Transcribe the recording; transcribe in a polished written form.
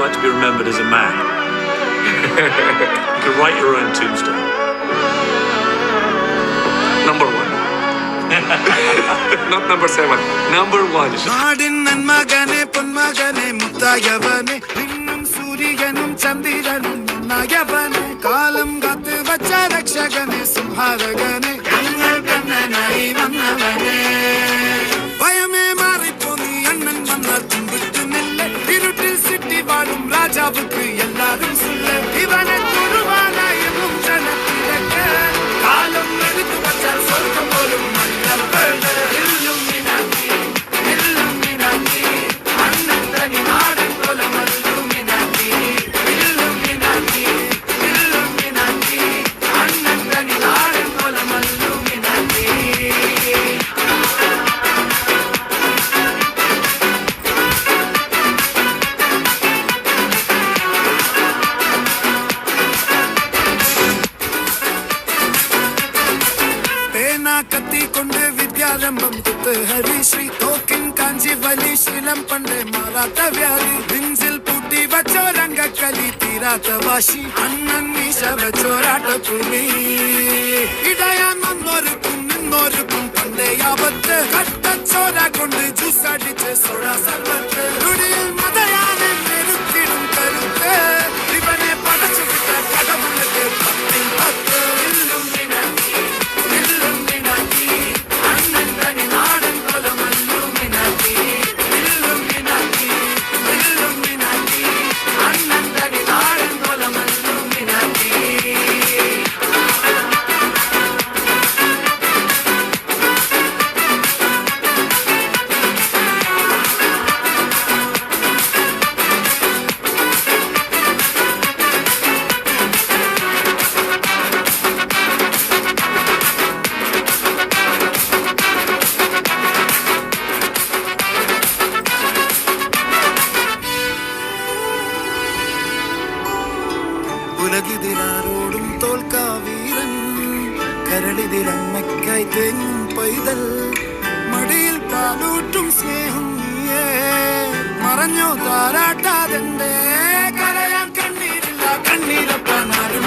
like to be remembered as a man? You can write your own tombstone. Number 1. Not number 7. Number 1. നാടിൻ നന്മകനെ പൊന്മകനെ മുത്തായവനെ നിന്നും സൂര്യനും ചന്ദ്രനും നന്നായവനെ കാലം കാത്ത് വച്ച രക്ഷകനെ സംഹാരകനെ ഞങ്ങൾ കണ്ണനായി വന്നവനെ ഭയമേ മാറിപ്പോന്നി അണ്ണൻ വന്ന തുമ്പിട്ടുന്നില്ല ഇരുട്ടിൽ സിറ്റി വാഴും രാജാവുക്ക് എല്ലാരും സുല്ല ഇവനെ തുരുവാനായും ജനത്തിലൊക്കെ കാലം എടുത്തു വച്ചാൽ സ്വർഗം പോലും കത്തിക്കൊണ്ട് വിദ്യാരംഭം കുത്ത് ഹരിശ്രീ തോക്കിൻ കാഞ്ചി വലി ശീലം പണ്ട് മാറാത്ത വ്യാധി നെഞ്ചിൽ പൂട്ടി വച്ചോരംഗക്കലി തീരാത്ത വാശി അണ്ണൻ മീശ വെച്ചോരാട്ട പുലി ഇടയാൻ വന്നോർക്കും നിന്നോർക്കും പണ്ടേ ആപത്ത് കട്ടച്ചോര കൊണ്ട് ജ്യൂസ് അടിച്ച് സോഡ സർവത്ത് നുടിയിൽ മതയാനെ നെരുത്തിടും കരുത്ത് ഇവനെ പടച്ചു വിട്ട കടവുള്ളത് 10 ഉലകിതിലാരോടും തോൽക്കാവീരൻ കരളിതിലമ്മയ്ക്കായി തേങ്ങും പൈതൽ മടിയിൽ പാലൂട്ടും സ്നേഹം നീയേ മറഞ്ഞോ താരാട്ടാതെന്റെ കരയാൻ കണ്ണീരില്ല കണ്ണീരപ്പാനാരും